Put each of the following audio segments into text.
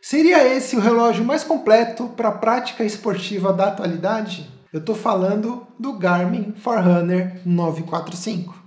Seria esse o relógio mais completo para a prática esportiva da atualidade? Eu estou falando do Garmin Forerunner 945.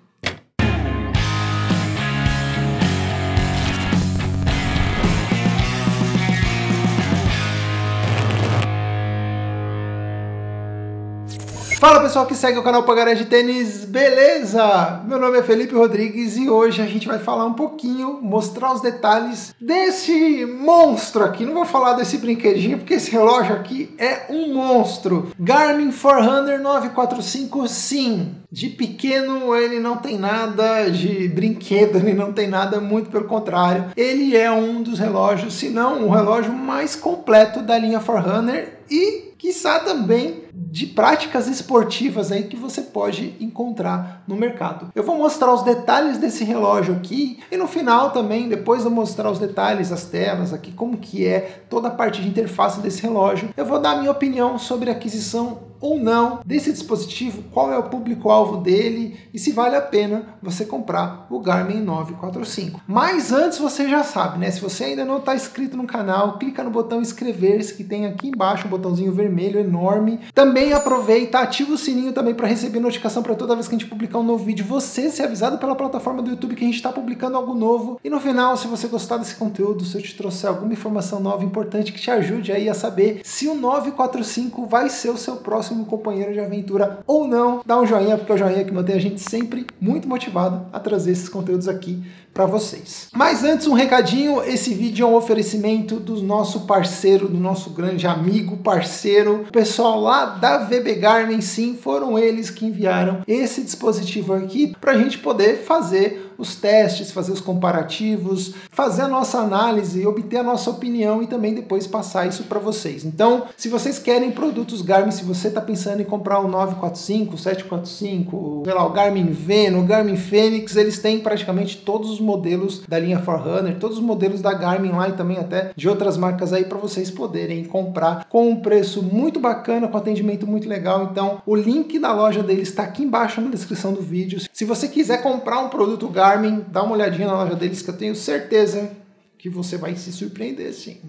Fala pessoal que segue o canal Pagaré de Tênis, beleza? Meu nome é Felipe Rodrigues e hoje a gente vai falar um pouquinho, mostrar os detalhes desse monstro aqui. Não vou falar desse brinquedinho porque esse relógio aqui é um monstro. Garmin Forerunner 945, sim. De pequeno ele não tem nada, de brinquedo ele não tem nada, muito pelo contrário. Ele é um dos relógios, se não o relógio mais completo da linha Forerunner e, quiçá, também de práticas esportivas aí que você pode encontrar no mercado. Eu vou mostrar os detalhes desse relógio aqui e no final também, depois de eu mostrar os detalhes, as telas aqui, como que é toda a parte de interface desse relógio, eu vou dar a minha opinião sobre a aquisição ou não desse dispositivo, qual é o público-alvo dele e se vale a pena você comprar o Garmin 945. Mas antes você já sabe, né? Se você ainda não está inscrito no canal, clica no botão inscrever-se que tem aqui embaixo um botãozinho vermelho enorme. Também aproveita, ativa o sininho também para receber notificação para toda vez que a gente publicar um novo vídeo, você ser avisado pela plataforma do YouTube que a gente está publicando algo novo. E no final, se você gostar desse conteúdo, se eu te trouxer alguma informação nova importante que te ajude aí a saber se o 945 vai ser o seu próximo companheiro de aventura ou não, dá um joinha, porque é o joinha que mantém a gente sempre muito motivado a trazer esses conteúdos aqui para vocês. Mas antes um recadinho, esse vídeo é um oferecimento do nosso parceiro, do nosso grande amigo, parceiro, o pessoal lá da VB Garmin, sim, foram eles que enviaram esse dispositivo aqui para a gente poder fazer os testes, fazer os comparativos, fazer a nossa análise, obter a nossa opinião e também depois passar isso para vocês. Então, se vocês querem produtos Garmin, se você está pensando em comprar o 945, o 745, sei lá, o Garmin Veno, o Garmin Fênix, eles têm praticamente todos os modelos da linha Forerunner, todos os modelos da Garmin lá e também até de outras marcas aí para vocês poderem comprar com um preço muito bacana, com atendimento muito legal. Então, o link da loja deles está aqui embaixo na descrição do vídeo. Se você quiser comprar um produto Garmin, dá uma olhadinha na loja deles que eu tenho certeza que você vai se surpreender, sim.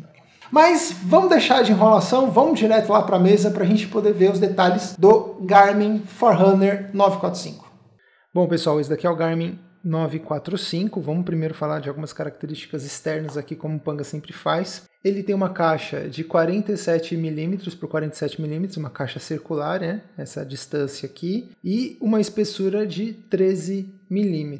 Mas vamos deixar de enrolação, vamos direto lá para a mesa para a gente poder ver os detalhes do Garmin Forerunner 945. Bom, pessoal, esse daqui é o Garmin 945. Vamos primeiro falar de algumas características externas aqui, como o Panga sempre faz. Ele tem uma caixa de 47 mm por 47 mm, uma caixa circular, né? Essa distância aqui, e uma espessura de 13 mm.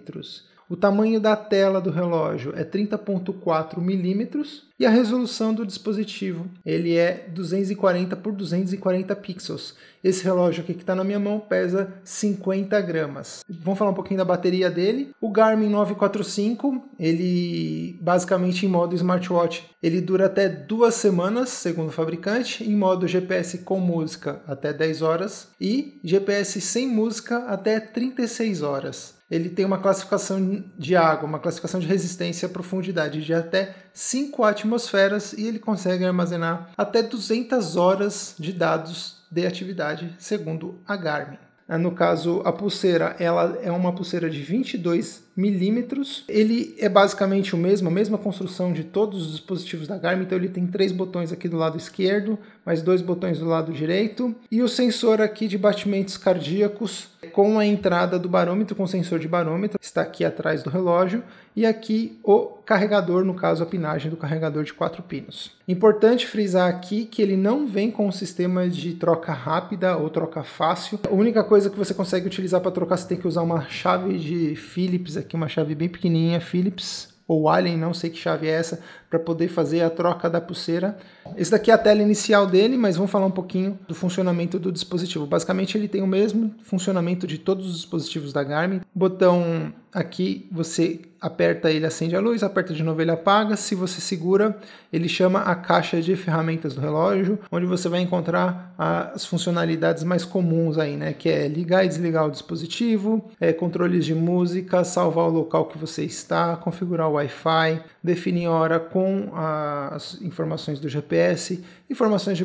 O tamanho da tela do relógio é 30.4 mm e a resolução do dispositivo ele é 240 por 240 pixels. Esse relógio aqui que está na minha mão pesa 50 gramas. Vamos falar um pouquinho da bateria dele. O Garmin 945, ele basicamente em modo smartwatch, ele dura até 2 semanas, segundo o fabricante, em modo GPS com música até 10 horas e GPS sem música até 36 horas. Ele tem uma classificação de água, uma classificação de resistência à profundidade de até 5 atmosferas e ele consegue armazenar até 200 horas de dados de atividade, segundo a Garmin. No caso, a pulseira ela é uma pulseira de 22 milímetros. Ele é basicamente a mesma construção de todos os dispositivos da Garmin. Então ele tem 3 botões aqui do lado esquerdo, mais 2 botões do lado direito. E o sensor aqui de batimentos cardíacos com a entrada do barômetro, com sensor de barômetro, está aqui atrás do relógio. E aqui o carregador, no caso a pinagem do carregador de 4 pinos. Importante frisar aqui que ele não vem com um sistema de troca rápida ou troca fácil. A única coisa que você consegue utilizar para trocar, você tem que usar uma chave de Phillips, aqui uma chave bem pequenininha, Phillips ou Allen, não sei que chave é essa, para poder fazer a troca da pulseira. Esse daqui é a tela inicial dele, mas vamos falar um pouquinho do funcionamento do dispositivo. Basicamente ele tem o mesmo funcionamento de todos os dispositivos da Garmin. Botão aqui, você aperta ele, acende a luz, aperta de novo ele apaga. Se você segura, ele chama a caixa de ferramentas do relógio, onde você vai encontrar as funcionalidades mais comuns aí, né? Que é ligar e desligar o dispositivo, controles de música, salvar o local que você está, configurar o Wi-Fi, definir a hora com as informações do GPS, informações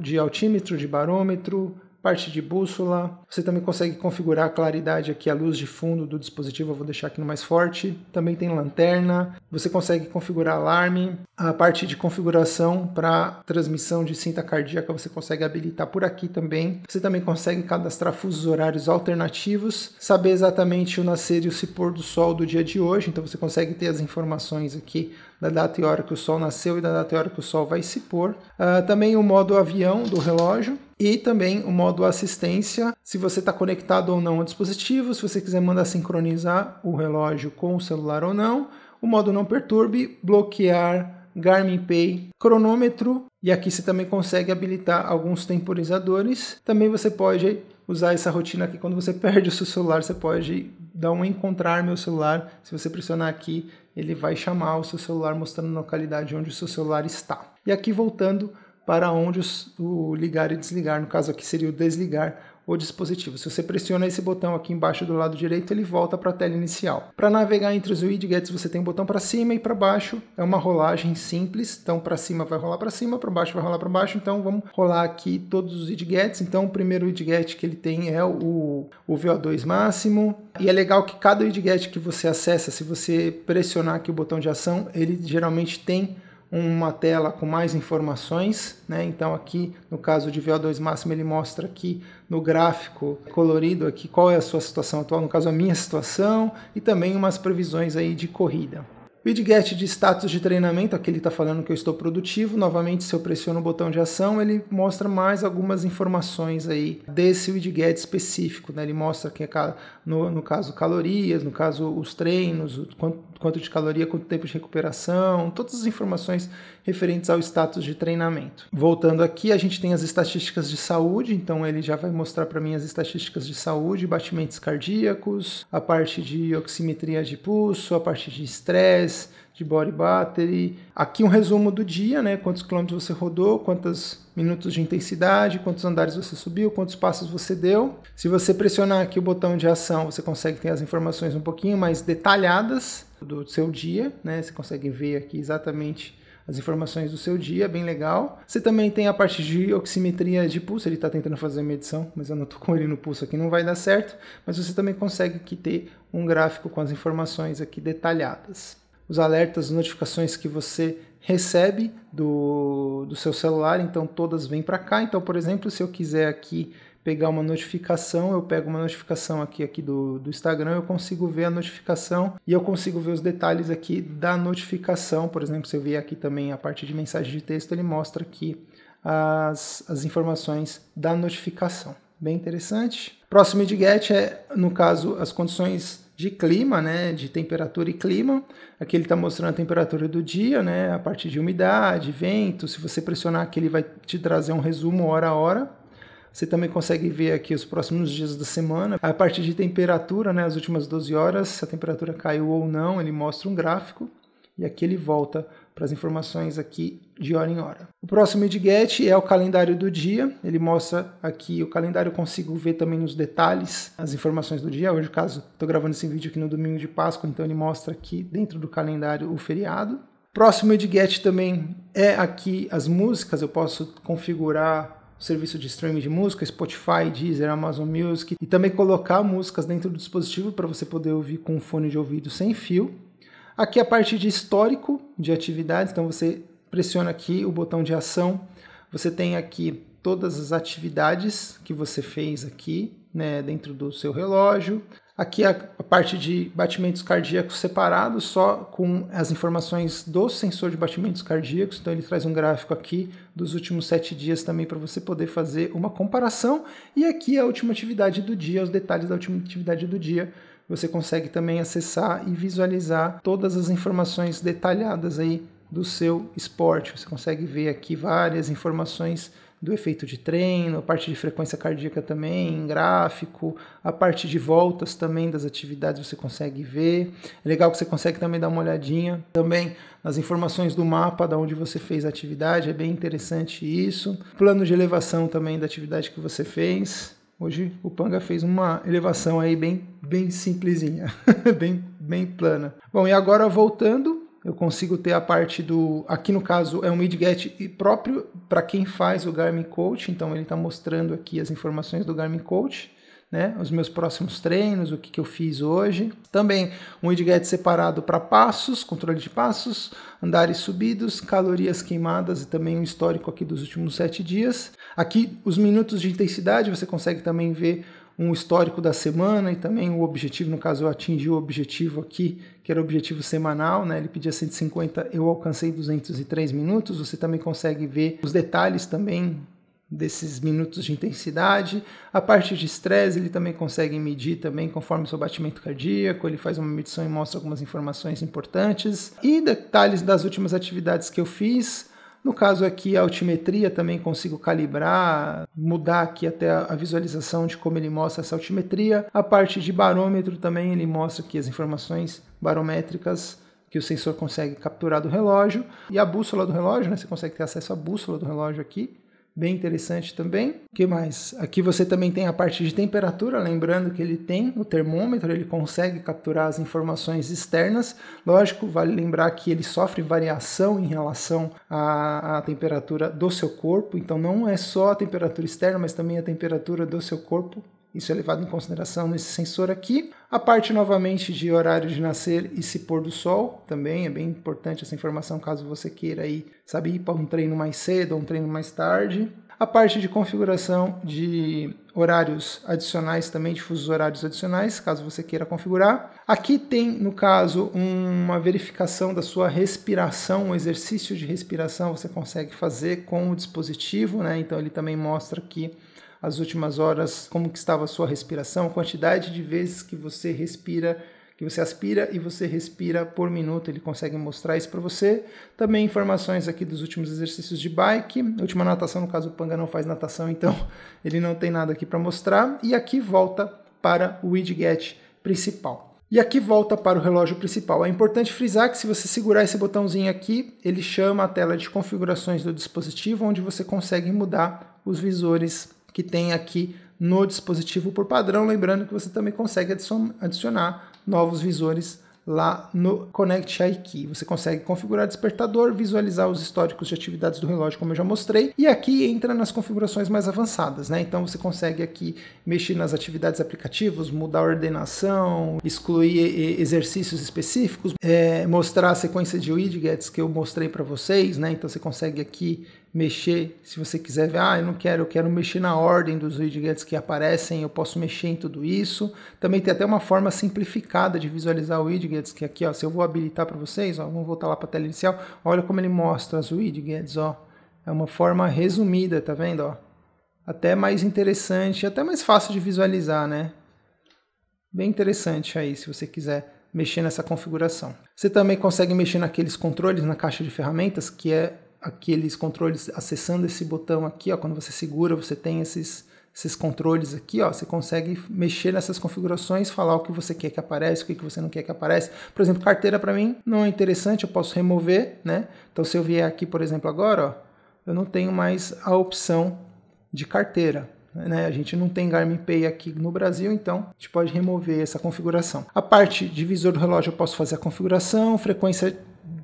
de altímetro, de barômetro, parte de bússola. Você também consegue configurar a claridade aqui, a luz de fundo do dispositivo, eu vou deixar aqui no mais forte. Também tem lanterna, você consegue configurar alarme. A parte de configuração para transmissão de cinta cardíaca você consegue habilitar por aqui também. Você também consegue cadastrar fusos horários alternativos, saber exatamente o nascer e o se pôr do sol do dia de hoje, então você consegue ter as informações aqui da data e hora que o sol nasceu e da data e hora que o sol vai se pôr. Também o modo avião do relógio e também o modo assistência, se você está conectado ou não ao dispositivo, se você quiser mandar sincronizar o relógio com o celular ou não, o modo não perturbe, bloquear, Garmin Pay, cronômetro, e aqui você também consegue habilitar alguns temporizadores. Também você pode usar essa rotina aqui, quando você perde o seu celular, você pode dar um encontrar meu celular. Se você pressionar aqui, ele vai chamar o seu celular, mostrando a localidade onde o seu celular está. E aqui voltando para onde o ligar e desligar, no caso aqui seria o desligar o dispositivo. Se você pressiona esse botão aqui embaixo do lado direito, ele volta para a tela inicial. Para navegar entre os widgets, você tem um botão para cima e para baixo. É uma rolagem simples. Então, para cima vai rolar para cima, para baixo vai rolar para baixo. Então, vamos rolar aqui todos os widgets. Então, o primeiro widget que ele tem é o VO2 máximo. E é legal que cada widget que você acessa, se você pressionar aqui o botão de ação, ele geralmente tem uma tela com mais informações, né? Então aqui no caso de VO2 máximo ele mostra aqui no gráfico colorido aqui qual é a sua situação atual, no caso a minha situação, e também umas previsões aí de corrida. Widget de status de treinamento, aqui ele está falando que eu estou produtivo. Novamente, se eu pressiono o botão de ação, ele mostra mais algumas informações aí desse widget específico, né? Ele mostra que no caso calorias, no caso os treinos, quanto de caloria, quanto tempo de recuperação, todas as informações referentes ao status de treinamento. Voltando aqui, a gente tem as estatísticas de saúde, então ele já vai mostrar para mim as estatísticas de saúde, batimentos cardíacos, a parte de oximetria de pulso, a parte de estresse, de body battery. Aqui um resumo do dia, né? Quantos quilômetros você rodou, quantos minutos de intensidade, quantos andares você subiu, quantos passos você deu. Se você pressionar aqui o botão de ação, você consegue ter as informações um pouquinho mais detalhadas do seu dia, né? Você consegue ver aqui exatamente as informações do seu dia, bem legal. Você também tem a parte de oximetria de pulso, ele está tentando fazer a medição, mas eu não estou com ele no pulso aqui, não vai dar certo. Mas você também consegue aqui ter um gráfico com as informações aqui detalhadas. Os alertas, as notificações que você recebe do seu celular, então todas vêm para cá. Então, por exemplo, se eu quiser aqui pegar uma notificação, eu pego uma notificação aqui do Instagram, eu consigo ver a notificação e eu consigo ver os detalhes aqui da notificação. Por exemplo, se eu vier aqui também a parte de mensagem de texto, ele mostra aqui as informações da notificação. Bem interessante. Próximo widget é, no caso, as condições de clima, né, de temperatura e clima. Aqui ele está mostrando a temperatura do dia, né, a parte de umidade, vento. Se você pressionar aqui, ele vai te trazer um resumo hora a hora. Você também consegue ver aqui os próximos dias da semana. A parte de temperatura, né, as últimas 12 horas, se a temperatura caiu ou não, ele mostra um gráfico. E aqui ele volta para as informações aqui de hora em hora. O próximo widget é o calendário do dia. Ele mostra aqui o calendário, eu consigo ver também nos detalhes as informações do dia. Hoje, no caso, estou gravando esse vídeo aqui no domingo de Páscoa, então ele mostra aqui dentro do calendário o feriado. Próximo widget também é aqui as músicas. Eu posso configurar o serviço de streaming de música, Spotify, Deezer, Amazon Music, e também colocar músicas dentro do dispositivo para você poder ouvir com um fone de ouvido sem fio. Aqui a parte de histórico de atividades, então você pressiona aqui o botão de ação, você tem aqui todas as atividades que você fez aqui, né, dentro do seu relógio. Aqui a parte de batimentos cardíacos separados, só com as informações do sensor de batimentos cardíacos, então ele traz um gráfico aqui dos últimos 7 dias também para você poder fazer uma comparação. E aqui a última atividade do dia, os detalhes da última atividade do dia. Você consegue também acessar e visualizar todas as informações detalhadas aí do seu esporte. Você consegue ver aqui várias informações do efeito de treino, a parte de frequência cardíaca também, gráfico, a parte de voltas também das atividades você consegue ver. É legal que você consegue também dar uma olhadinha também nas informações do mapa da onde você fez a atividade, é bem interessante isso. Plano de elevação também da atividade que você fez. Hoje o Panga fez uma elevação aí bem simplesinha, bem plana. Bom, e agora voltando, eu consigo ter a parte do... Aqui no caso é um widget próprio para quem faz o Garmin Coach, então ele está mostrando aqui as informações do Garmin Coach, né? Os meus próximos treinos, o que eu fiz hoje. Também um widget separado para passos, controle de passos, andares subidos, calorias queimadas e também um histórico aqui dos últimos 7 dias. Aqui os minutos de intensidade, você consegue também ver um histórico da semana e também o objetivo, no caso eu atingi o objetivo aqui, que era o objetivo semanal, né? Ele pedia 150, eu alcancei 203 minutos. Você também consegue ver os detalhes também desses minutos de intensidade. A parte de estresse ele também consegue medir também conforme o seu batimento cardíaco, ele faz uma medição e mostra algumas informações importantes. E detalhes das últimas atividades que eu fiz. No caso aqui a altimetria também consigo calibrar, mudar aqui até a visualização de como ele mostra essa altimetria. A parte de barômetro também ele mostra aqui as informações barométricas que o sensor consegue capturar do relógio. E a bússola do relógio, né? Você consegue ter acesso à bússola do relógio aqui. Bem interessante também. O que mais? Aqui você também tem a parte de temperatura, lembrando que ele tem o termômetro, ele consegue capturar as informações externas. Lógico, vale lembrar que ele sofre variação em relação à temperatura do seu corpo, então não é só a temperatura externa, mas também a temperatura do seu corpo. Isso é levado em consideração nesse sensor aqui. A parte novamente de horário de nascer e se pôr do sol, também é bem importante essa informação caso você queira aí, sabe, ir para um treino mais cedo ou um treino mais tarde. A parte de configuração de horários adicionais também, de fusos horários adicionais, caso você queira configurar. Aqui tem, no caso, uma verificação da sua respiração, um exercício de respiração você consegue fazer com o dispositivo, né? Então ele também mostra aqui as últimas horas, como que estava a sua respiração, a quantidade de vezes que você respira, que você aspira e você respira por minuto, ele consegue mostrar isso para você. Também informações aqui dos últimos exercícios de bike, última natação, no caso o Panga não faz natação, então ele não tem nada aqui para mostrar. E aqui volta para o widget principal. E aqui volta para o relógio principal. É importante frisar que se você segurar esse botãozinho aqui, ele chama a tela de configurações do dispositivo, onde você consegue mudar os visores que tem aqui no dispositivo por padrão, lembrando que você também consegue adicionar novos visores lá no Connect iKey. Você consegue configurar despertador, visualizar os históricos de atividades do relógio, como eu já mostrei, e aqui entra nas configurações mais avançadas, né? Então você consegue aqui mexer nas atividades aplicativos, mudar a ordenação, excluir exercícios específicos, mostrar a sequência de widgets que eu mostrei para vocês, né? Então você consegue aqui mexer, se você quiser ver, eu quero mexer na ordem dos widgets que aparecem, eu posso mexer em tudo isso. Também tem até uma forma simplificada de visualizar widgets, que aqui, ó, se eu vou habilitar para vocês, ó, vamos voltar lá para a tela inicial, olha como ele mostra os widgets, ó. É uma forma resumida, tá vendo, ó? Até mais interessante, até mais fácil de visualizar, né? Bem interessante aí, se você quiser mexer nessa configuração. Você também consegue mexer naqueles controles na caixa de ferramentas, que é aqueles controles acessando esse botão aqui, ó, quando você segura, você tem esses controles aqui, ó, você consegue mexer nessas configurações, falar o que você quer que apareça, o que você não quer que apareça. Por exemplo, carteira para mim não é interessante, eu posso remover, né? Então se eu vier aqui, por exemplo, agora, ó, eu não tenho mais a opção de carteira, né? A gente não tem Garmin Pay aqui no Brasil, então a gente pode remover essa configuração. A parte de visor do relógio eu posso fazer a configuração, frequência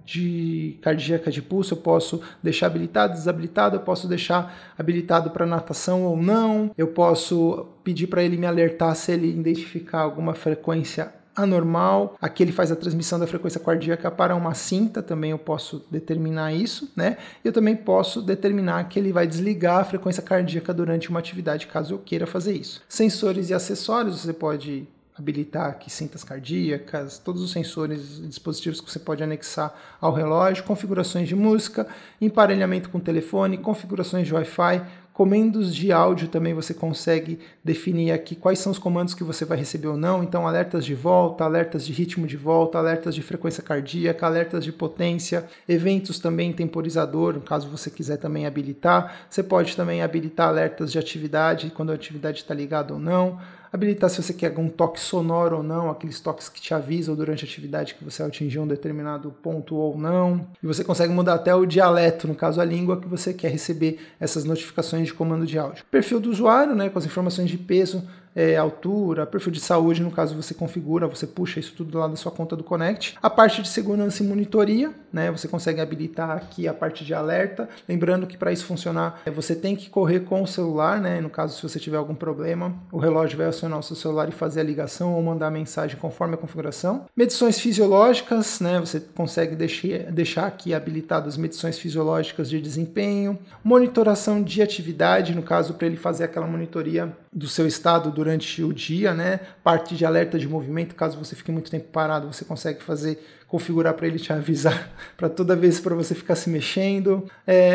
de cardíaca de pulso eu posso deixar habilitado, desabilitado, eu posso deixar habilitado para natação ou não, eu posso pedir para ele me alertar se ele identificar alguma frequência anormal. Aqui ele faz a transmissão da frequência cardíaca para uma cinta, também eu posso determinar isso, né? Eu também posso determinar que ele vai desligar a frequência cardíaca durante uma atividade, caso eu queira fazer isso. Sensores e acessórios, você pode habilitar aqui cintas cardíacas, todos os sensores e dispositivos que você pode anexar ao relógio, configurações de música, emparelhamento com telefone, configurações de Wi-Fi, comandos de áudio também você consegue definir aqui quais são os comandos que você vai receber ou não, então alertas de volta, alertas de ritmo de volta, alertas de frequência cardíaca, alertas de potência, eventos também temporizador, caso você quiser também habilitar, você pode também habilitar alertas de atividade, quando a atividade está ligada ou não, habilitar se você quer algum toque sonoro ou não, aqueles toques que te avisam durante a atividade que você atingiu um determinado ponto ou não. E você consegue mudar até o dialeto, no caso a língua, que você quer receber essas notificações de comando de áudio. Perfil do usuário, né, com as informações de peso, altura, perfil de saúde, no caso você configura, você puxa isso tudo lá da sua conta do Connect. A parte de segurança e monitoria, né, você consegue habilitar aqui a parte de alerta, lembrando que para isso funcionar, você tem que correr com o celular, né, no caso se você tiver algum problema, o relógio vai acionar o seu celular e fazer a ligação ou mandar a mensagem conforme a configuração. Medições fisiológicas, né, você consegue deixar aqui habilitadas as medições fisiológicas de desempenho, monitoração de atividade, no caso para ele fazer aquela monitoria do seu estado durante o dia, né? Parte de alerta de movimento, caso você fique muito tempo parado, você consegue configurar para ele te avisar para toda vez para você ficar se mexendo.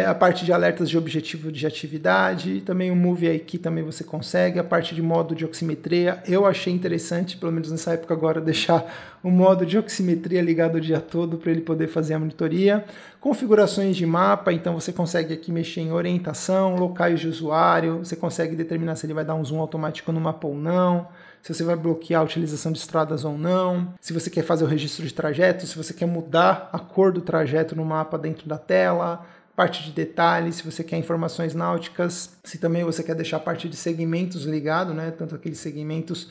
A parte de alertas de objetivo de atividade, também o Move aqui também você consegue. A parte de modo de oximetria, eu achei interessante, pelo menos nessa época agora, deixar o modo de oximetria ligado o dia todo para ele poder fazer a monitoria. Configurações de mapa, então você consegue aqui mexer em orientação, locais de usuário, você consegue determinar se ele vai dar um zoom automático no mapa ou não, se você vai bloquear a utilização de estradas ou não, se você quer fazer o registro de trajeto, se você quer mudar a cor do trajeto no mapa dentro da tela, parte de detalhes, se você quer informações náuticas, se também você quer deixar a parte de segmentos ligado, né, tanto aqueles segmentos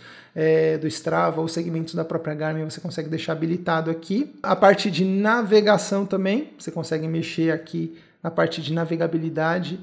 do Strava ou segmentos da própria Garmin, você consegue deixar habilitado aqui. A parte de navegação também, você consegue mexer aqui na parte de navegabilidade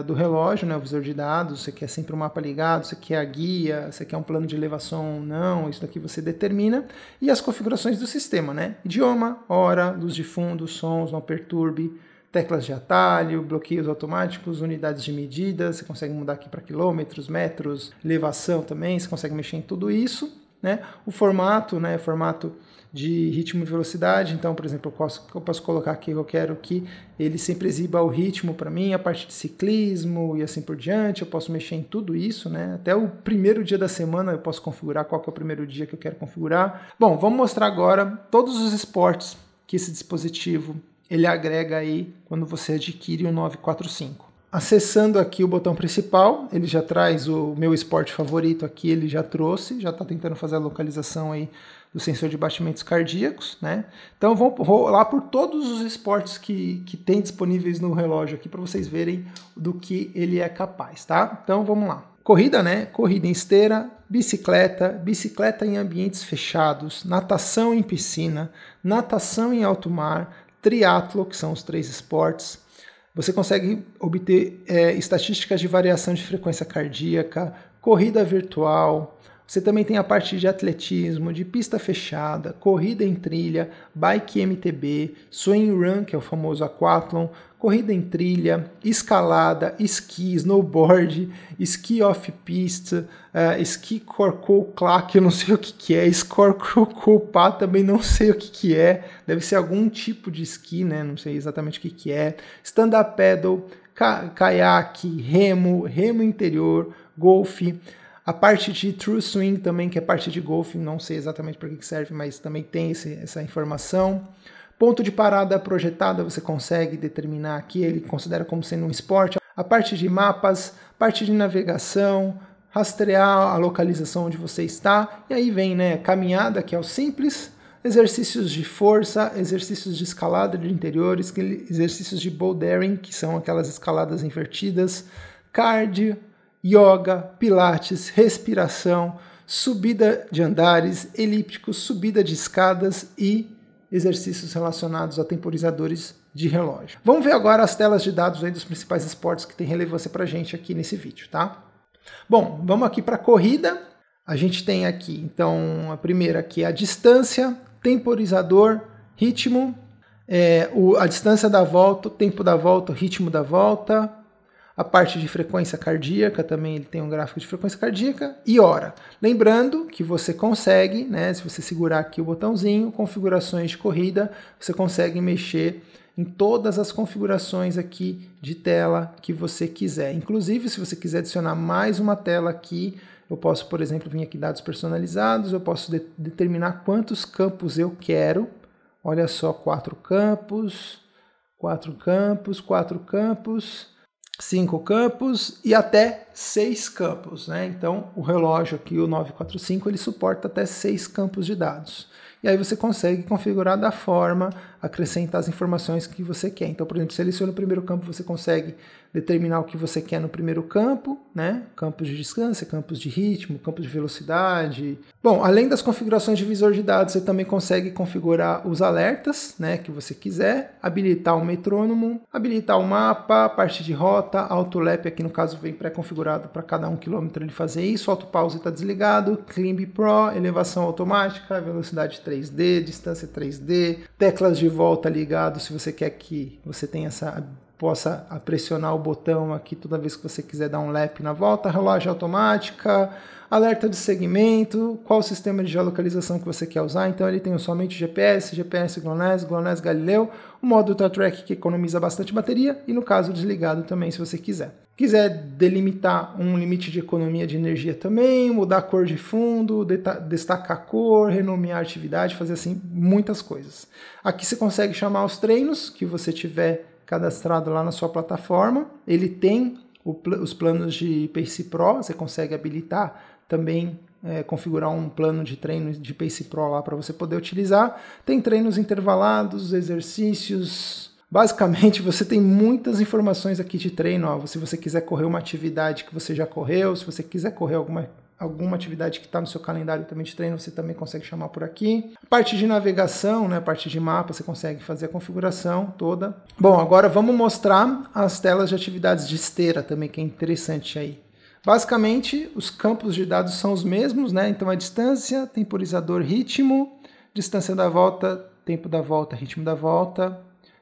do relógio, né, o visor de dados, você quer sempre o mapa ligado, você quer a guia, você quer um plano de elevação ou não, isso daqui você determina. E as configurações do sistema, né, idioma, hora, luz de fundo, sons, não perturbe, teclas de atalho, bloqueios automáticos, unidades de medida, você consegue mudar aqui para quilômetros, metros, elevação também, você consegue mexer em tudo isso, né? O formato, né, formato de ritmo e velocidade, então, por exemplo, eu posso colocar aqui que eu quero que ele sempre exiba o ritmo para mim, a parte de ciclismo e assim por diante, eu posso mexer em tudo isso, né? Até o primeiro dia da semana eu posso configurar qual que é o primeiro dia que eu quero configurar. Bom, vamos mostrar agora todos os esportes que esse dispositivo ele agrega aí quando você adquire o 945. Acessando aqui o botão principal, ele já traz o meu esporte favorito aqui, ele já trouxe, já está tentando fazer a localização aí do sensor de batimentos cardíacos, né? Então vamos rolar por todos os esportes que tem disponíveis no relógio aqui para vocês verem do que ele é capaz, tá? Então vamos lá. Corrida, né? Corrida em esteira, bicicleta em ambientes fechados, natação em piscina, natação em alto mar, triatlo, que são os 3 esportes. Você consegue obter estatísticas de variação de frequência cardíaca, corrida virtual. Você também tem a parte de atletismo, de pista fechada, corrida em trilha, bike MTB, swing run, que é o famoso aquathlon, corrida em trilha, escalada, esqui, snowboard, esqui off-pista, esqui corcou-clac, eu não sei o que é, escorcou-pá, também não sei o que é, deve ser algum tipo de esqui, né? Não sei exatamente o que é, stand-up paddle, caiaque, remo interior, golfe, a parte de true swing também, que é parte de golfe, não sei exatamente para que serve, mas também tem essa informação. Ponto de parada projetada você consegue determinar aqui, ele considera como sendo um esporte. A parte de mapas, parte de navegação, rastrear a localização onde você está. E aí vem, né, caminhada, que é o simples, exercícios de força, exercícios de escalada de interiores, exercícios de bouldering, que são aquelas escaladas invertidas, cardio, yoga, pilates, respiração, subida de andares, elípticos, subida de escadas e exercícios relacionados a temporizadores de relógio. Vamos ver agora as telas de dados aí dos principais esportes que tem relevância para a gente aqui nesse vídeo, tá? Bom, vamos aqui para a corrida. A gente tem aqui, então, a primeira aqui é a distância, temporizador, ritmo, a distância da volta, o tempo da volta, o ritmo da volta, a parte de frequência cardíaca, também ele tem um gráfico de frequência cardíaca e hora. Lembrando que você consegue, né, se você segurar aqui o botãozinho, configurações de corrida, você consegue mexer em todas as configurações aqui de tela que você quiser. Inclusive, se você quiser adicionar mais uma tela aqui, eu posso, por exemplo, vir aqui dados personalizados, eu posso determinar quantos campos eu quero. Olha só, 4 campos, 5 campos e até 6 campos, né? Então, o relógio aqui, o 945, ele suporta até 6 campos de dados. e aí você consegue configurar da forma, acrescentar as informações que você quer. Então, por exemplo, seleciona o primeiro campo, você consegue determinar o que você quer no primeiro campo, né? Campos de distância, campos de ritmo, campos de velocidade. Bom, além das configurações de visor de dados, você também consegue configurar os alertas, né, que você quiser, habilitar o metrônomo, habilitar o mapa, parte de rota, autolap, aqui no caso vem pré-configurado para cada 1 km ele fazer isso, autopause está desligado, Climb Pro, elevação automática, velocidade 3D, distância 3D, teclas de volta ligado se você quer que você tenha possa pressionar o botão aqui toda vez que você quiser dar um lap na volta, relógio automática, alerta de segmento, qual sistema de geolocalização que você quer usar, então ele tem somente GPS, GLONASS, GLONASS Galileu, o modo Ultra Track que economiza bastante bateria e no caso desligado também se você quiser. Quiser delimitar um limite de economia de energia também, mudar a cor de fundo, destacar a cor, renomear a atividade, fazer assim muitas coisas. Aqui você consegue chamar os treinos que você tiver cadastrado lá na sua plataforma. Ele tem os planos de Pace Pro, você consegue habilitar também, configurar um plano de treino de Pace Pro lá para você poder utilizar. Tem treinos intervalados, exercícios. Basicamente, você tem muitas informações aqui de treino. Ó, se você quiser correr uma atividade que você já correu, se você quiser correr alguma atividade que está no seu calendário também de treino, você também consegue chamar por aqui. A parte de navegação, né, a parte de mapa, você consegue fazer a configuração toda. Bom, agora vamos mostrar as telas de atividades de esteira também, que é interessante aí. Basicamente, os campos de dados são os mesmos, né? Então a distância, temporizador, ritmo, distância da volta, tempo da volta, ritmo da volta,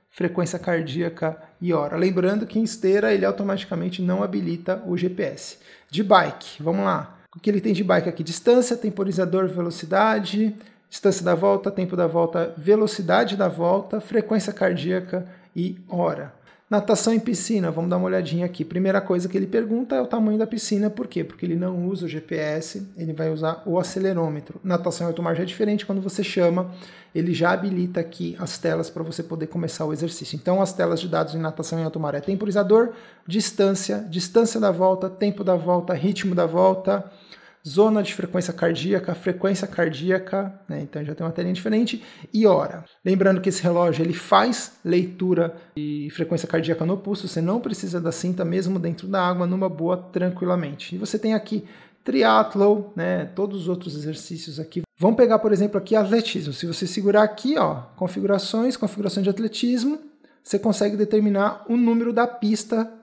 frequência cardíaca e hora. Lembrando que em esteira ele automaticamente não habilita o GPS. De bike, vamos lá. O que ele tem de bike aqui? Distância, temporizador, velocidade, distância da volta, tempo da volta, velocidade da volta, frequência cardíaca e hora. Natação em piscina, vamos dar uma olhadinha aqui. Primeira coisa que ele pergunta é o tamanho da piscina. Por quê? Porque ele não usa o GPS, ele vai usar o acelerômetro. Natação em alto mar já é diferente, quando você chama, ele já habilita aqui as telas para você poder começar o exercício. Então as telas de dados em natação em alto mar é temporizador, distância, distância da volta, tempo da volta, ritmo da volta, zona de frequência cardíaca, né? Então já tem uma telinha diferente, e hora. Lembrando que esse relógio ele faz leitura de frequência cardíaca no pulso, você não precisa da cinta mesmo dentro da água, numa boa, tranquilamente. E você tem aqui triatlo, né? Todos os outros exercícios aqui. Vamos pegar, por exemplo, aqui atletismo. Se você segurar aqui, ó, configuração de atletismo, você consegue determinar o número da pista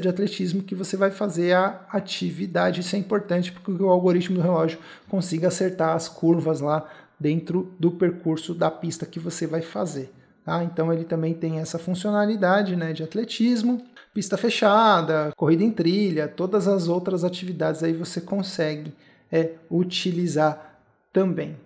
de atletismo que você vai fazer a atividade. Isso é importante porque o algoritmo do relógio consiga acertar as curvas lá dentro do percurso da pista que você vai fazer. Tá? Então ele também tem essa funcionalidade, né, de atletismo, pista fechada, corrida em trilha, todas as outras atividades aí você consegue utilizar também.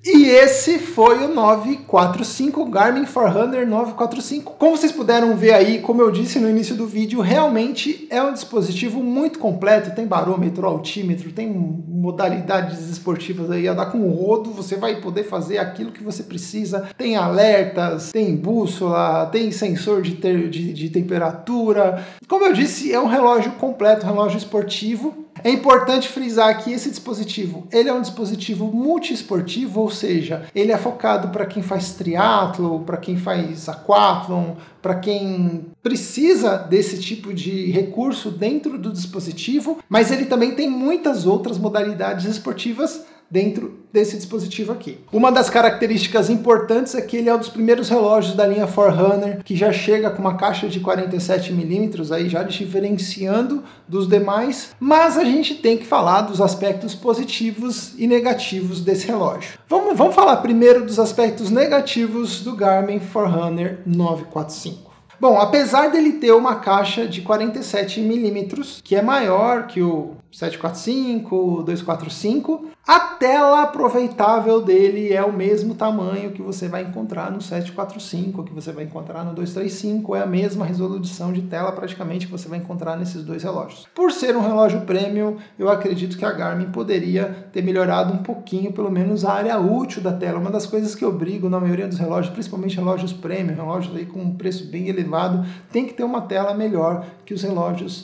E esse foi o 945, Garmin Forerunner 945. Como vocês puderam ver aí, como eu disse no início do vídeo, realmente é um dispositivo muito completo. Tem barômetro, altímetro, tem modalidades esportivas aí, a dar com o rodo, você vai poder fazer aquilo que você precisa. Tem alertas, tem bússola, tem sensor de temperatura. Como eu disse, é um relógio completo, um relógio esportivo. É importante frisar que esse dispositivo, ele é um dispositivo multiesportivo, ou seja, ele é focado para quem faz triatlo, para quem faz aquathlon, para quem precisa desse tipo de recurso dentro do dispositivo, mas ele também tem muitas outras modalidades esportivas dentro desse dispositivo aqui. Uma das características importantes é que ele é um dos primeiros relógios da linha Forerunner que já chega com uma caixa de 47 mm, aí já diferenciando dos demais, mas a gente tem que falar dos aspectos positivos e negativos desse relógio. Vamos falar primeiro dos aspectos negativos do Garmin Forerunner 945. Bom, apesar dele ter uma caixa de 47 mm, que é maior que o 745, o 245, a tela aproveitável dele é o mesmo tamanho que você vai encontrar no 745, que você vai encontrar no 235, é a mesma resolução de tela praticamente que você vai encontrar nesses dois relógios. Por ser um relógio premium, eu acredito que a Garmin poderia ter melhorado um pouquinho, pelo menos a área útil da tela. Uma das coisas que eu brigo na maioria dos relógios, principalmente relógios premium, relógios aí com um preço bem elevado, tem que ter uma tela melhor que os relógios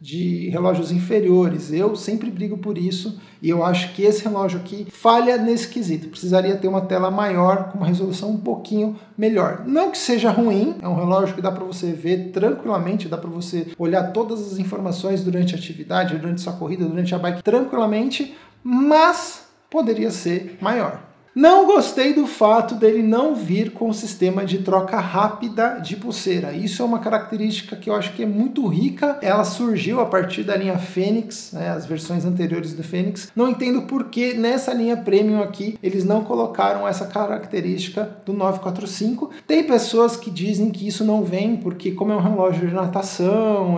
inferiores. Eu sempre brigo por isso E eu acho que esse relógio aqui falha nesse quesito. Precisaria ter uma tela maior, com uma resolução um pouquinho melhor. Não que seja ruim, é um relógio que dá para você ver tranquilamente, dá para você olhar todas as informações durante a atividade, durante sua corrida, durante a bike tranquilamente, mas poderia ser maior. Não gostei do fato dele não vir com o sistema de troca rápida de pulseira. Isso é uma característica que eu acho que é muito rica. Ela surgiu a partir da linha Fênix, né, as versões anteriores do Fênix. Não entendo por que nessa linha Premium aqui eles não colocaram essa característica do 945. Tem pessoas que dizem que isso não vem porque como é um relógio de natação,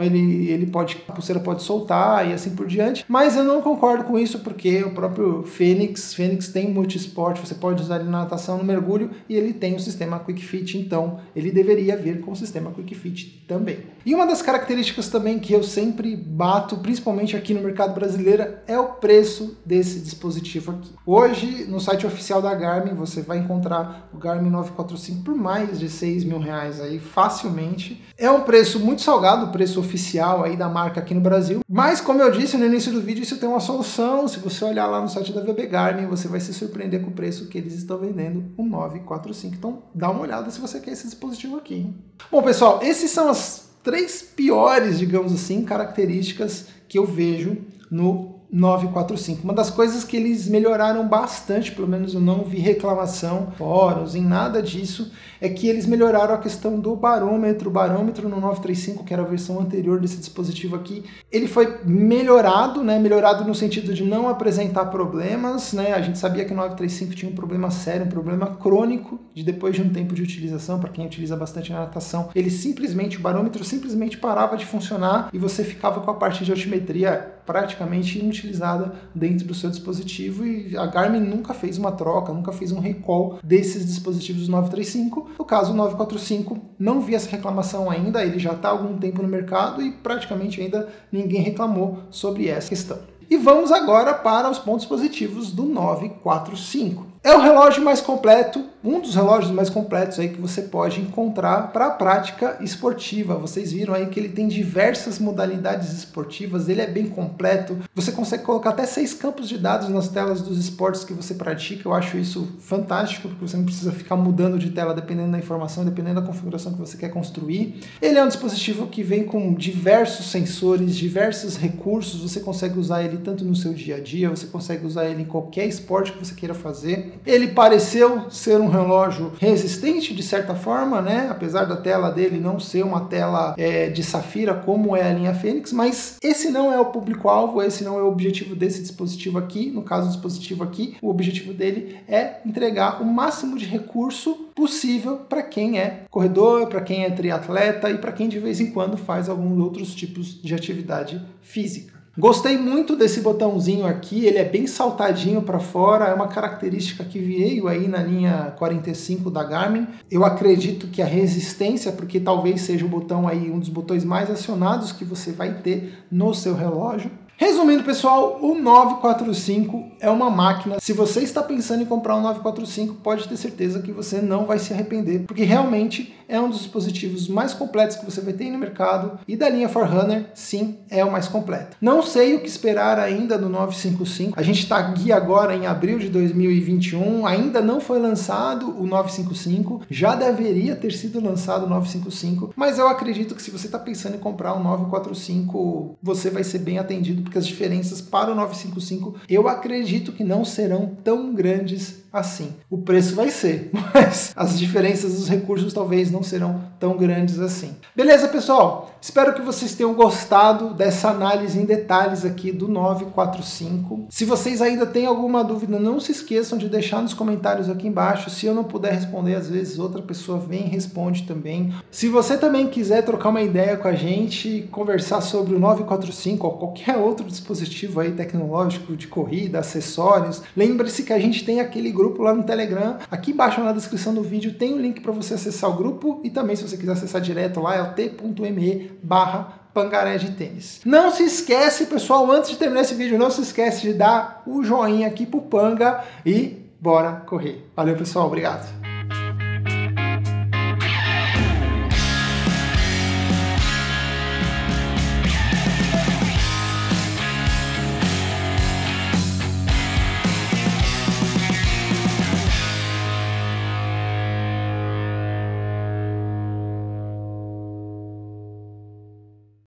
a pulseira pode soltar e assim por diante. Mas eu não concordo com isso porque o próprio Fênix tem multisport. Você pode usar ele na natação, no mergulho, e ele tem o sistema Quick Fit, então ele deveria vir com o sistema Quick Fit também. E uma das características também que eu sempre bato, principalmente aqui no mercado brasileiro, é o preço desse dispositivo aqui. Hoje, no site oficial da Garmin, você vai encontrar o Garmin 945 por mais de R$6.000 aí, facilmente. É um preço muito salgado, o preço oficial aí da marca aqui no Brasil, mas como eu disse no início do vídeo, isso tem uma solução. Se você olhar lá no site da VB Garmin, você vai se surpreender com o preço que eles estão vendendo o 945. Então dá uma olhada se você quer esse dispositivo aqui, hein? Bom, pessoal, esses são as 3 piores, digamos assim, características que eu vejo no 945. Uma das coisas que eles melhoraram bastante, pelo menos eu não vi reclamação, fóruns, em nada disso, é que eles melhoraram a questão do barômetro. O barômetro no 935, que era a versão anterior desse dispositivo aqui, ele foi melhorado, né? Melhorado no sentido de não apresentar problemas, né? A gente sabia que o 935 tinha um problema sério, um problema crônico, depois de um tempo de utilização, para quem utiliza bastante na natação, o barômetro simplesmente parava de funcionar e você ficava com a parte de altimetria praticamente inutilizada dentro do seu dispositivo, e a Garmin nunca fez uma troca, nunca fez um recall desses dispositivos 935. No caso, o 945 não vi essa reclamação ainda, ele já está há algum tempo no mercado e praticamente ainda ninguém reclamou sobre essa questão. E vamos agora para os pontos positivos do 945. É o relógio mais completo, um dos relógios mais completos aí que você pode encontrar para a prática esportiva. Vocês viram aí que ele tem diversas modalidades esportivas, ele é bem completo. Você consegue colocar até 6 campos de dados nas telas dos esportes que você pratica. Eu acho isso fantástico, porque você não precisa ficar mudando de tela dependendo da informação, dependendo da configuração que você quer construir. Ele é um dispositivo que vem com diversos sensores, diversos recursos. Você consegue usar ele tanto no seu dia a dia, você consegue usar ele em qualquer esporte que você queira fazer. Ele pareceu ser um relógio resistente de certa forma, né? Apesar da tela dele não ser uma tela de safira como é a linha Fênix, mas esse não é o público-alvo, esse não é o objetivo desse dispositivo aqui. No caso do dispositivo aqui, o objetivo dele é entregar o máximo de recurso possível para quem é corredor, para quem é triatleta e para quem de vez em quando faz alguns outros tipos de atividade física. Gostei muito desse botãozinho aqui, ele é bem saltadinho para fora, é uma característica que veio aí na linha 45 da Garmin. Eu acredito que a resistência, porque talvez seja o botão aí, um dos botões mais acionados que você vai ter no seu relógio. Resumindo, pessoal, o 945 é uma máquina. Se você está pensando em comprar um 945, pode ter certeza que você não vai se arrepender, porque realmente é um dos dispositivos mais completos que você vai ter no mercado, e da linha Forerunner, sim, é o mais completo. Não sei o que esperar ainda do 955. A gente está aqui agora em abril de 2021, ainda não foi lançado o 955, já deveria ter sido lançado o 955, mas eu acredito que se você está pensando em comprar um 945, você vai ser bem atendido, porque as diferenças para o 955 eu acredito que não serão tão grandes assim. O preço vai ser, mas as diferenças dos recursos talvez não serão tão grandes assim. Beleza, pessoal? Espero que vocês tenham gostado dessa análise em detalhes aqui do 945. Se vocês ainda têm alguma dúvida, não se esqueçam de deixar nos comentários aqui embaixo. Se eu não puder responder, às vezes outra pessoa vem e responde também. Se você também quiser trocar uma ideia com a gente, conversar sobre o 945 ou qualquer outro dispositivo aí tecnológico de corrida, acessórios, lembre-se que a gente tem aquele grupo lá no Telegram. Aqui embaixo na descrição do vídeo tem o link para você acessar o grupo, e também se você quiser acessar direto lá é o t.me/Pangaré de Tênis. Não se esquece, pessoal, antes de terminar esse vídeo, não se esquece de dar o joinha aqui pro Panga e bora correr. Valeu, pessoal, obrigado.